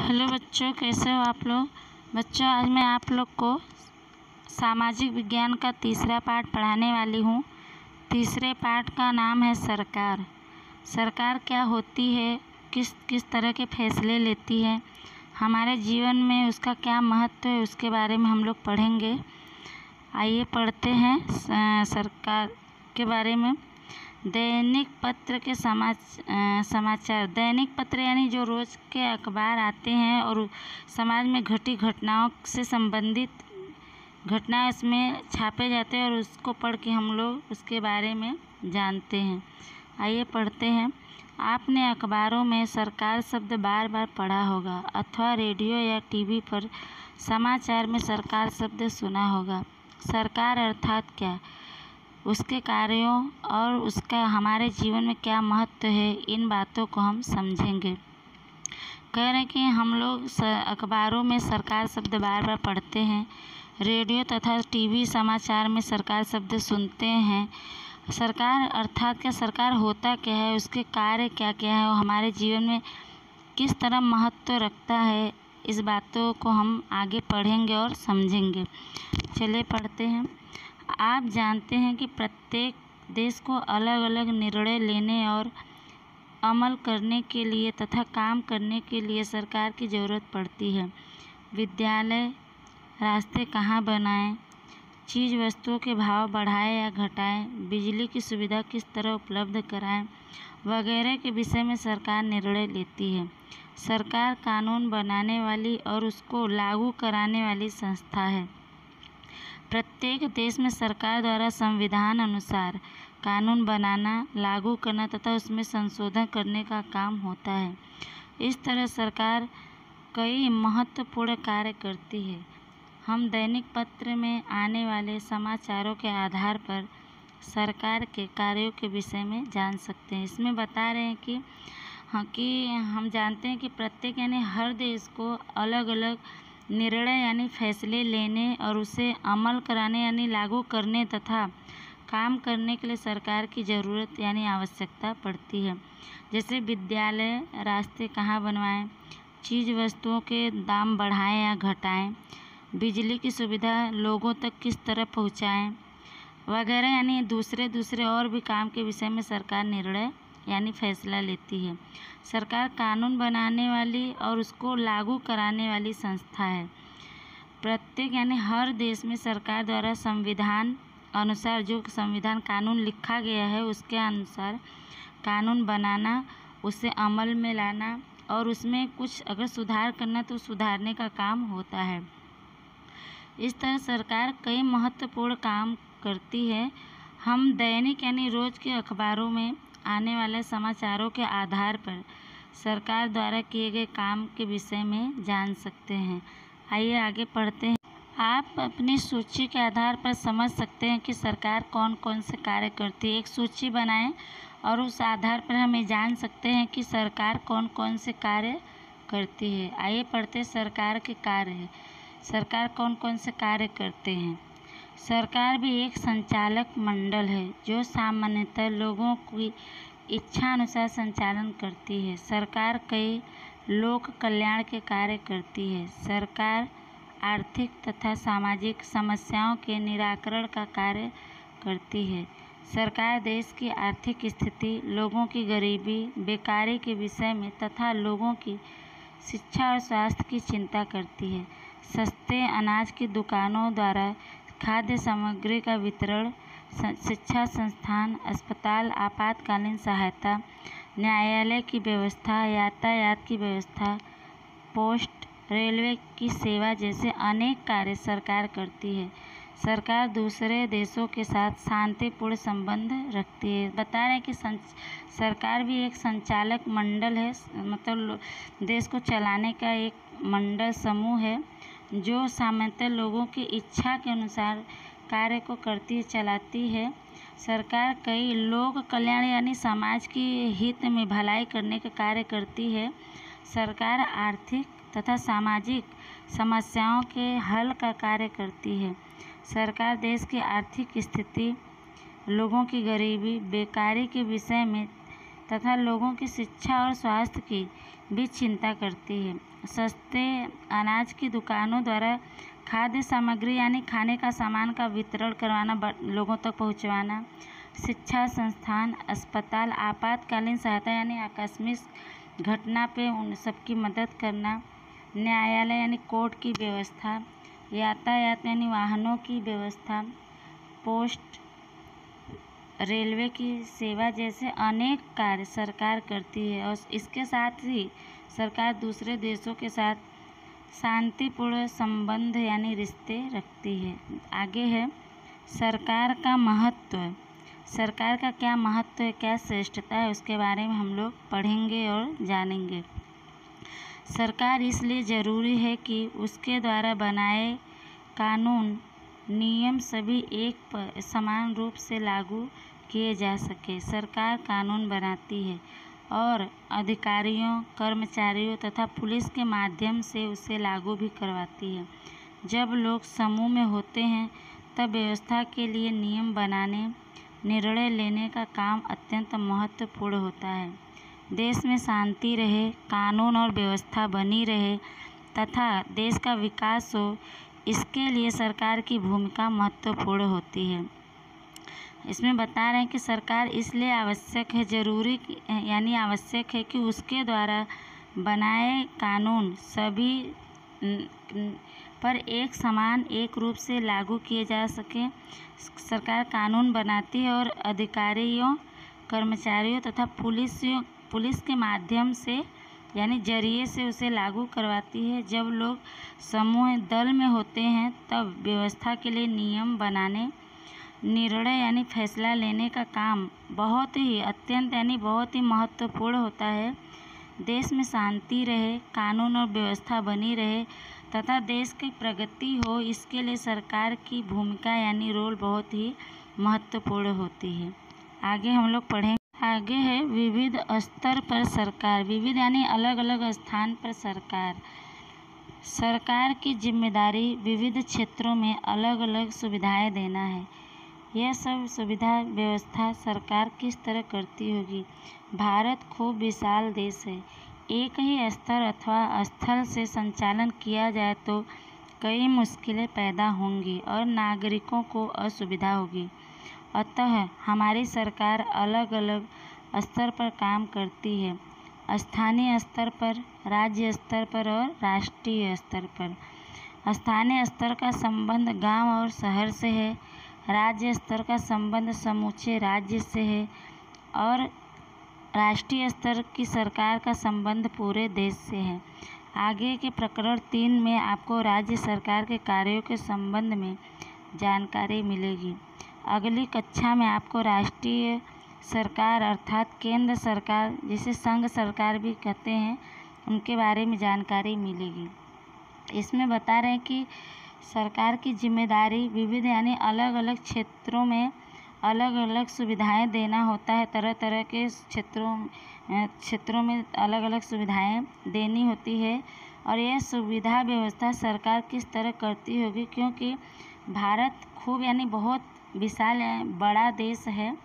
Hello बच्चों, कैसे हो आप लोग। बच्चों, आज मैं आप लोग को सामाजिक विज्ञान का तीसरा पाठ पढ़ाने वाली हूँ। तीसरे पाठ का नाम है सरकार। सरकार क्या होती है, किस किस तरह के फैसले लेती है, हमारे जीवन में उसका क्या महत्व है, उसके बारे में हम लोग पढ़ेंगे। आइए पढ़ते हैं सरकार के बारे में। दैनिक पत्र के समाचार। दैनिक पत्र यानी जो रोज़ के अखबार आते हैं और समाज में घटी घटनाओं से संबंधित घटनाएं उसमें छापे जाते हैं और उसको पढ़ के हम लोग उसके बारे में जानते हैं। आइए पढ़ते हैं। आपने अखबारों में सरकार शब्द बार बार पढ़ा होगा अथवा रेडियो या टीवी पर समाचार में सरकार शब्द सुना होगा। सरकार अर्थात क्या, उसके कार्यों और उसका हमारे जीवन में क्या महत्व है, इन बातों को हम समझेंगे। कह रहे हैं कि हम लोग अखबारों में सरकार शब्द बार बार पढ़ते हैं, रेडियो तथा टीवी समाचार में सरकार शब्द सुनते हैं। सरकार अर्थात क्या, सरकार होता क्या है, उसके कार्य क्या क्या है और हमारे जीवन में किस तरह महत्व रखता है, इस बातों को हम आगे पढ़ेंगे और समझेंगे। चलिए पढ़ते हैं। आप जानते हैं कि प्रत्येक देश को अलग अलग निर्णय लेने और अमल करने के लिए तथा काम करने के लिए सरकार की ज़रूरत पड़ती है। विद्यालय, रास्ते कहाँ बनाएं, चीज़ वस्तुओं के भाव बढ़ाएं या घटाएं, बिजली की सुविधा किस तरह उपलब्ध कराएं वगैरह के विषय में सरकार निर्णय लेती है। सरकार कानून बनाने वाली और उसको लागू कराने वाली संस्था है। प्रत्येक देश में सरकार द्वारा संविधान अनुसार कानून बनाना, लागू करना तथा उसमें संशोधन करने का काम होता है। इस तरह सरकार कई महत्वपूर्ण कार्य करती है। हम दैनिक पत्र में आने वाले समाचारों के आधार पर सरकार के कार्यों के विषय में जान सकते हैं। इसमें बता रहे हैं कि हम जानते हैं कि प्रत्येक यानी हर देश को अलग अलग निर्णय यानी फैसले लेने और उसे अमल कराने यानी लागू करने तथा काम करने के लिए सरकार की ज़रूरत यानी आवश्यकता पड़ती है। जैसे विद्यालय, रास्ते कहाँ बनवाएं, चीज़ वस्तुओं के दाम बढ़ाएं या घटाएं, बिजली की सुविधा लोगों तक किस तरह पहुंचाएं वगैरह यानी दूसरे और भी काम के विषय में सरकार निर्णय यानी फैसला लेती है। सरकार कानून बनाने वाली और उसको लागू कराने वाली संस्था है। प्रत्येक यानी हर देश में सरकार द्वारा संविधान अनुसार जो संविधान कानून लिखा गया है उसके अनुसार कानून बनाना, उसे अमल में लाना और उसमें कुछ अगर सुधार करना तो सुधारने का काम होता है। इस तरह सरकार कई महत्वपूर्ण काम करती है। हम दैनिक यानी रोज़ के अखबारों में आने वाले समाचारों के आधार पर सरकार द्वारा किए गए काम के विषय में जान सकते हैं। आइए आगे पढ़ते हैं। आप अपनी सूची के आधार पर समझ सकते हैं कि सरकार कौन कौन से कार्य करती है। एक सूची बनाएं और उस आधार पर हमें जान सकते हैं कि सरकार कौन कौन से कार्य करती है। आइए पढ़ते हैं सरकार के कार्य। सरकार कौन कौन से कार्य करते हैं। सरकार भी एक संचालक मंडल है जो सामान्यतः लोगों की इच्छा अनुसार संचालन करती है। सरकार कई लोक कल्याण के कार्य करती है। सरकार आर्थिक तथा सामाजिक समस्याओं के निराकरण का कार्य करती है। सरकार देश की आर्थिक स्थिति, लोगों की गरीबी, बेकारी के विषय में तथा लोगों की शिक्षा और स्वास्थ्य की चिंता करती है। सस्ते अनाज की दुकानों द्वारा खाद्य सामग्री का वितरण, शिक्षा संस्थान, अस्पताल, आपातकालीन सहायता, न्यायालय की व्यवस्था, यातायात की व्यवस्था, पोस्ट, रेलवे की सेवा जैसे अनेक कार्य सरकार करती है। सरकार दूसरे देशों के साथ शांतिपूर्ण संबंध रखती है। बता रहे हैं कि सरकार भी एक संचालक मंडल है, मतलब देश को चलाने का एक मंडल समूह है जो सामान्यतः लोगों की इच्छा के अनुसार कार्य को करती है, चलाती है। सरकार कई लोक कल्याण यानी समाज की हित में भलाई करने का कार्य करती है। सरकार आर्थिक तथा सामाजिक समस्याओं के हल का कार्य करती है। सरकार देश की आर्थिक स्थिति, लोगों की गरीबी, बेकारी के विषय में तथा लोगों की शिक्षा और स्वास्थ्य की भी चिंता करती है। सस्ते अनाज की दुकानों द्वारा खाद्य सामग्री यानी खाने का सामान का वितरण करवाना, लोगों तक पहुंचवाना, शिक्षा संस्थान, अस्पताल, आपातकालीन सहायता यानी आकस्मिक घटना पे उन सबकी मदद करना, न्यायालय यानी कोर्ट की व्यवस्था, यातायात यानी वाहनों की व्यवस्था, पोस्ट, रेलवे की सेवा जैसे अनेक कार्य सरकार करती है। और इसके साथ ही सरकार दूसरे देशों के साथ शांतिपूर्ण संबंध यानी रिश्ते रखती है। आगे है सरकार का महत्व। सरकार का क्या महत्व है, क्या श्रेष्ठता है, उसके बारे में हम लोग पढ़ेंगे और जानेंगे। सरकार इसलिए ज़रूरी है कि उसके द्वारा बनाए कानून नियम सभी एक समान रूप से लागू किए जा सके। सरकार कानून बनाती है और अधिकारियों, कर्मचारियों तथा पुलिस के माध्यम से उसे लागू भी करवाती है। जब लोग समूह में होते हैं तब व्यवस्था के लिए नियम बनाने, निर्णय लेने का काम अत्यंत महत्वपूर्ण होता है। देश में शांति रहे, कानून और व्यवस्था बनी रहे तथा देश का विकास हो, इसके लिए सरकार की भूमिका महत्वपूर्ण होती है। इसमें बता रहे हैं कि सरकार इसलिए आवश्यक है, ज़रूरी यानी आवश्यक है कि उसके द्वारा बनाए कानून सभी पर एक समान एक रूप से लागू किए जा सके। सरकार कानून बनाती है और अधिकारियों, कर्मचारियों तथा पुलिस के माध्यम से यानी जरिए से उसे लागू करवाती है। जब लोग समूह दल में होते हैं तब व्यवस्था के लिए नियम बनाने, निर्णय यानी फैसला लेने का काम अत्यंत यानी बहुत ही महत्वपूर्ण होता है। देश में शांति रहे, कानून और व्यवस्था बनी रहे तथा देश की प्रगति हो, इसके लिए सरकार की भूमिका यानी रोल बहुत ही महत्वपूर्ण होती है। आगे हम लोग पढ़ेंगे। आगे है विविध स्तर पर सरकार। विविध यानी अलग अलग स्थान पर सरकार। सरकार की जिम्मेदारी विविध क्षेत्रों में अलग अलग सुविधाएं देना है। यह सब सुविधा व्यवस्था सरकार किस तरह करती होगी। भारत खूब विशाल देश है। एक ही स्तर अथवा स्थल से संचालन किया जाए तो कई मुश्किलें पैदा होंगी और नागरिकों को असुविधा होगी। अतः हमारी सरकार अलग अलग स्तर पर काम करती है। स्थानीय स्तर पर, राज्य स्तर पर और राष्ट्रीय स्तर पर। स्थानीय स्तर का संबंध गांव और शहर से है। राज्य स्तर का संबंध समूचे राज्य से है और राष्ट्रीय स्तर की सरकार का संबंध पूरे देश से है। आगे के प्रकरण 3 में आपको राज्य सरकार के कार्यों के संबंध में जानकारी मिलेगी। अगली कक्षा में आपको राष्ट्रीय सरकार अर्थात केंद्र सरकार, जिसे संघ सरकार भी कहते हैं, उनके बारे में जानकारी मिलेगी। इसमें बता रहे हैं कि सरकार की जिम्मेदारी विविध यानी अलग अलग क्षेत्रों में अलग अलग सुविधाएं देना होता है। तरह तरह के क्षेत्रों में अलग अलग सुविधाएं देनी होती है और यह सुविधा व्यवस्था सरकार किस तरह करती होगी, क्योंकि भारत खूब यानी बहुत विशाल बड़ा देश है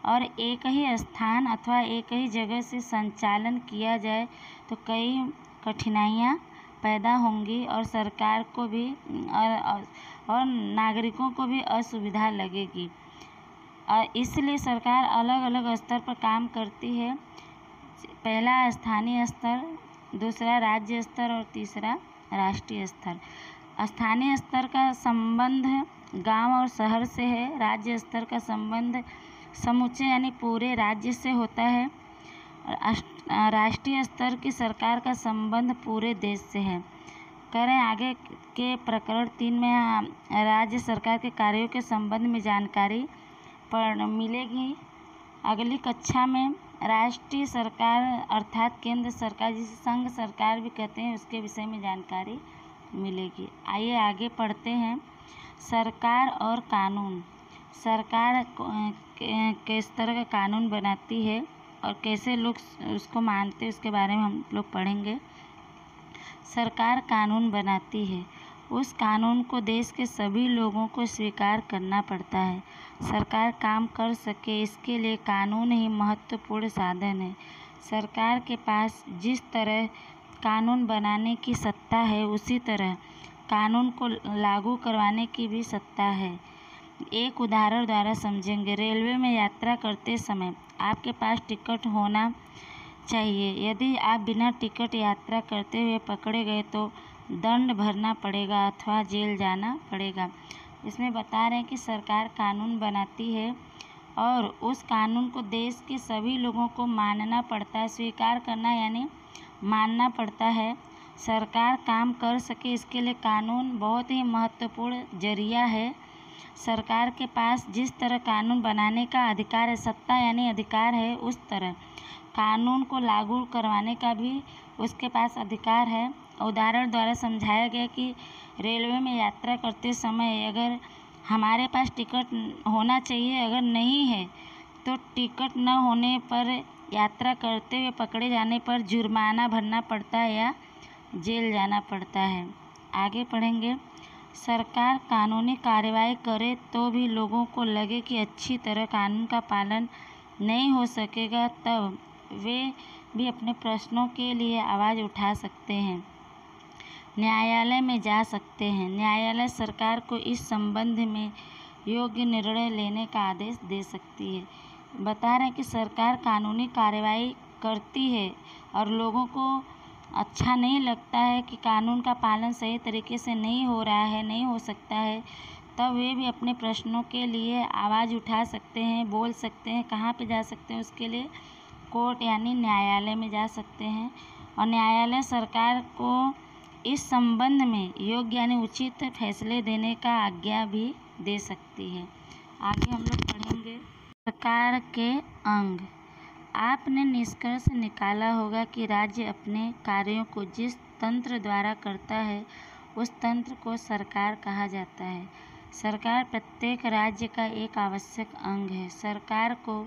और एक ही स्थान अथवा एक ही जगह से संचालन किया जाए तो कई कठिनाइयाँ पैदा होंगी और सरकार को भी और नागरिकों को भी असुविधा लगेगी। इसलिए सरकार अलग अलग स्तर पर काम करती है। पहला स्थानीय स्तर, दूसरा राज्य स्तर और तीसरा राष्ट्रीय स्तर। स्थानीय स्तर का संबंध गांव और शहर से है। राज्य स्तर का संबंध समूचे यानी पूरे राज्य से होता है। राष्ट्रीय स्तर की सरकार का संबंध पूरे देश से है। करें आगे के प्रकरण 3 में राज्य सरकार के कार्यों के संबंध में जानकारी मिलेगी। अगली कक्षा में राष्ट्रीय सरकार अर्थात केंद्र सरकार, जिसे संघ सरकार भी कहते हैं, उसके विषय में जानकारी मिलेगी। आइए आगे पढ़ते हैं। सरकार और कानून। सरकार किस तरह का कानून बनाती है और कैसे लोग उसको मानते हैं, उसके बारे में हम लोग पढ़ेंगे। सरकार कानून बनाती है उस कानून को देश के सभी लोगों को स्वीकार करना पड़ता है। सरकार काम कर सके इसके लिए कानून ही महत्वपूर्ण साधन है। सरकार के पास जिस तरह कानून बनाने की सत्ता है उसी तरह कानून को लागू करवाने की भी सत्ता है। एक उदाहरण द्वारा समझेंगे। रेलवे में यात्रा करते समय आपके पास टिकट होना चाहिए। यदि आप बिना टिकट यात्रा करते हुए पकड़े गए तो दंड भरना पड़ेगा अथवा जेल जाना पड़ेगा। इसमें बता रहे हैं कि सरकार कानून बनाती है और उस कानून को देश के सभी लोगों को मानना पड़ता है। स्वीकार करना यानी मानना पड़ता है। सरकार काम कर सके इसके लिए कानून बहुत ही महत्वपूर्ण जरिया है। सरकार के पास जिस तरह कानून बनाने का अधिकार है, सत्ता यानी अधिकार है, उस तरह कानून को लागू करवाने का भी उसके पास अधिकार है। उदाहरण द्वारा समझाया गया कि रेलवे में यात्रा करते समय अगर हमारे पास टिकट होना चाहिए, अगर नहीं है तो टिकट न होने पर यात्रा करते हुए पकड़े जाने पर जुर्माना भरना पड़ता है या जेल जाना पड़ता है। आगे पढ़ेंगे। सरकार कानूनी कार्रवाई करे तो भी लोगों को लगे कि अच्छी तरह कानून का पालन नहीं हो सकेगा, तब वे भी अपने प्रश्नों के लिए आवाज़ उठा सकते हैं, न्यायालय में जा सकते हैं। न्यायालय सरकार को इस संबंध में योग्य निर्णय लेने का आदेश दे सकती है। बता रहे हैं कि सरकार कानूनी कार्रवाई करती है और लोगों को अच्छा नहीं लगता है कि कानून का पालन सही तरीके से नहीं हो रहा है, नहीं हो सकता है, तब वे भी अपने प्रश्नों के लिए आवाज़ उठा सकते हैं, बोल सकते हैं। कहाँ पे जा सकते हैं? उसके लिए कोर्ट यानी न्यायालय में जा सकते हैं और न्यायालय सरकार को इस संबंध में योग्य यानी उचित फैसले देने का आज्ञा भी दे सकती है। आगे हम लोग पढ़ेंगे सरकार के अंग। आपने निष्कर्ष निकाला होगा कि राज्य अपने कार्यों को जिस तंत्र द्वारा करता है उस तंत्र को सरकार कहा जाता है। सरकार प्रत्येक राज्य का एक आवश्यक अंग है। सरकार को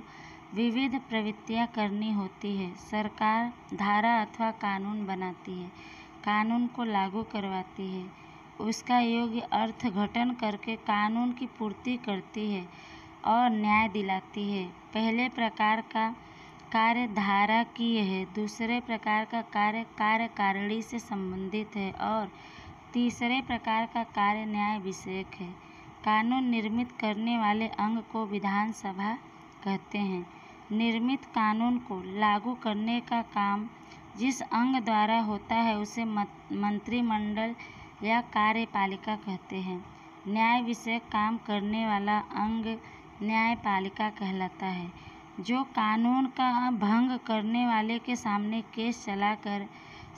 विविध प्रवृत्तियां करनी होती है। सरकार धारा अथवा कानून बनाती है, कानून को लागू करवाती है, उसका योग्य अर्थघटन करके कानून की पूर्ति करती है और न्याय दिलाती है। पहले प्रकार का कार्य धारा की है, दूसरे प्रकार का कार्य कार्यकारिणी से संबंधित है और तीसरे प्रकार का कार्य न्याय विषयक है। कानून निर्मित करने वाले अंग को विधानसभा कहते हैं। निर्मित कानून को लागू करने का काम जिस अंग द्वारा होता है उसे मंत्रिमंडल या कार्यपालिका कहते हैं। न्याय विषयक काम करने वाला अंग न्यायपालिका कहलाता है, जो कानून का भंग करने वाले के सामने केस चलाकर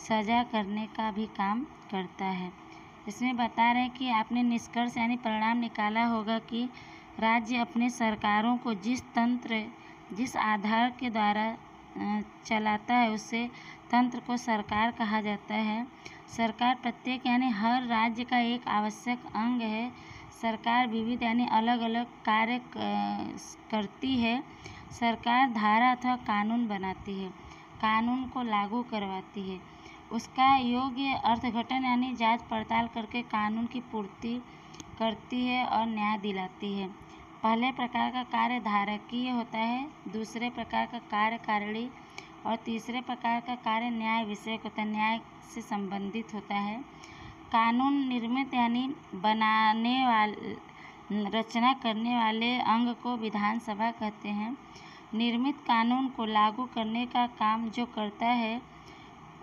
सजा करने का भी काम करता है। इसमें बता रहे हैं कि आपने निष्कर्ष यानी परिणाम निकाला होगा कि राज्य अपने सरकारों को जिस आधार के द्वारा चलाता है उसे तंत्र को सरकार कहा जाता है। सरकार प्रत्येक यानी हर राज्य का एक आवश्यक अंग है। सरकार विविध यानी अलग अलग कार्य करती है। सरकार धारा अथवा कानून बनाती है, कानून को लागू करवाती है, उसका योग्य अर्थघटन यानी जांच पड़ताल करके कानून की पूर्ति करती है और न्याय दिलाती है। पहले प्रकार का कार्य धारकीय होता है, दूसरे प्रकार का कार्य कारिणी और तीसरे प्रकार का कार्य न्याय विषयक होता है, न्याय से संबंधित होता है। कानून निर्मित यानी बनाने वाले रचना करने वाले अंग को विधानसभा कहते हैं। निर्मित कानून को लागू करने का काम जो करता है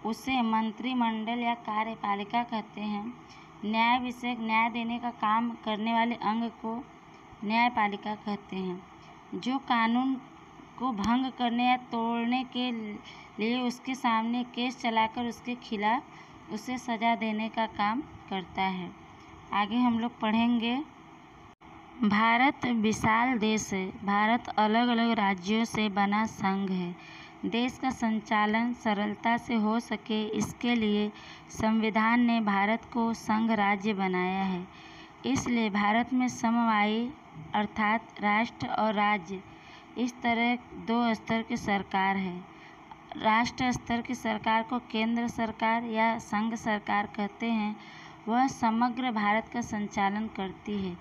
उसे मंत्रिमंडल या कार्यपालिका कहते हैं। न्याय विषयक न्याय देने का काम करने वाले अंग को न्यायपालिका कहते हैं, जो कानून को भंग करने या तोड़ने के लिए उसके सामने केस चलाकर उसके खिलाफ उसे सजा देने का काम करता है। आगे हम लोग पढ़ेंगे। भारत विशाल देश है। भारत अलग अलग राज्यों से बना संघ है। देश का संचालन सरलता से हो सके इसके लिए संविधान ने भारत को संघ राज्य बनाया है। इसलिए भारत में समवायी अर्थात राष्ट्र और राज्य इस तरह दो स्तर की सरकार है। राष्ट्र स्तर की सरकार को केंद्र सरकार या संघ सरकार कहते हैं वह समग्र भारत का संचालन करती है।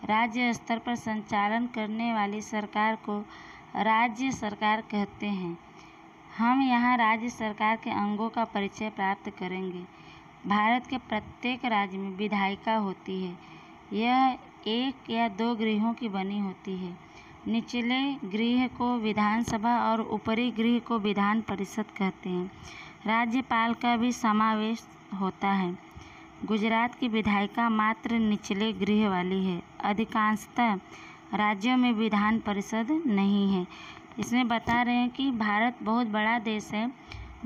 राज्य स्तर पर संचालन करने वाली सरकार को राज्य सरकार कहते हैं। हम यहाँ राज्य सरकार के अंगों का परिचय प्राप्त करेंगे। भारत के प्रत्येक राज्य में विधायिका होती है। यह 1 या 2 गृहों की बनी होती है। निचले गृह को विधानसभा और ऊपरी गृह को विधान परिषद कहते हैं। राज्यपाल का भी समावेश होता है। गुजरात की विधायिका मात्र निचले गृह वाली है। अधिकांशतः राज्यों में विधान परिषद नहीं है। इसमें बता रहे हैं कि भारत बहुत बड़ा देश है।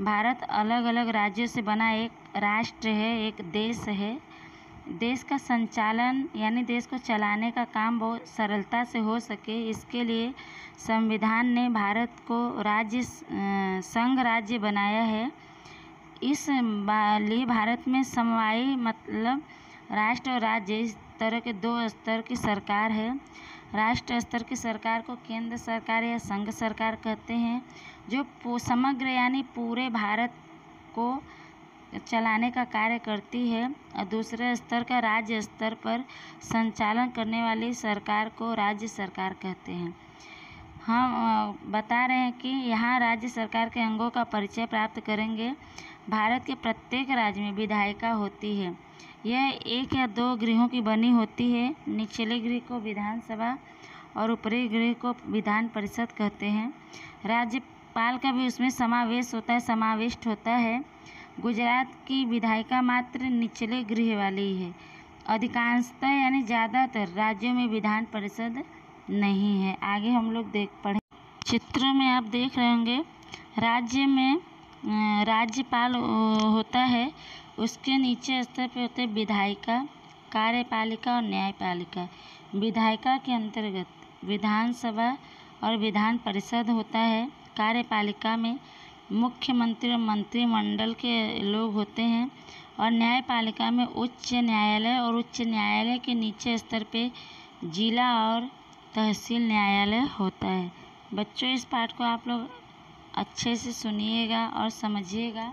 भारत अलग अलग राज्यों से बना एक राष्ट्र है, एक देश है। देश का संचालन यानी देश को चलाने का काम बहुत सरलता से हो सके, इसके लिए संविधान ने भारत को संघ राज्य बनाया है। इस लिए भारत में समवायी मतलब राष्ट्र और राज्य इस तरह के 2 स्तर की सरकार है। राष्ट्र स्तर की सरकार को केंद्र सरकार या संघ सरकार कहते हैं, जो समग्र यानी पूरे भारत को चलाने का कार्य करती है। और दूसरे स्तर का राज्य स्तर पर संचालन करने वाली सरकार को राज्य सरकार कहते हैं। हम बता रहे हैं कि यहाँ राज्य सरकार के अंगों का परिचय प्राप्त करेंगे। भारत के प्रत्येक राज्य में विधायिका होती है। यह 1 या 2 गृहों की बनी होती है। निचले गृह को विधानसभा और ऊपरी गृह को विधान परिषद कहते हैं। राज्यपाल का भी उसमें समाविष्ट होता है। गुजरात की विधायिका मात्र निचले गृह वाली है। अधिकांशतः यानी ज़्यादातर राज्यों में विधान परिषद नहीं है। आगे हम लोग पढ़ें। चित्र में आप देख रहे होंगे राज्य में राज्यपाल होता है, उसके नीचे स्तर पे होते हैं विधायिका, कार्यपालिका और न्यायपालिका। विधायिका के अंतर्गत विधानसभा और विधान परिषद होता है। कार्यपालिका में मुख्यमंत्री और मंत्रिमंडल के लोग होते हैं और न्यायपालिका में उच्च न्यायालय और उच्च न्यायालय के नीचे स्तर पे जिला और तहसील न्यायालय होता है। बच्चों, इस पाठ को आप लोग अच्छे से सुनिएगा और समझिएगा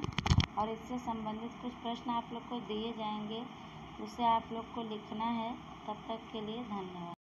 और इससे संबंधित कुछ प्रश्न आप लोग को दिए जाएंगे, उसे आप लोग को लिखना है। तब तक के लिए धन्यवाद।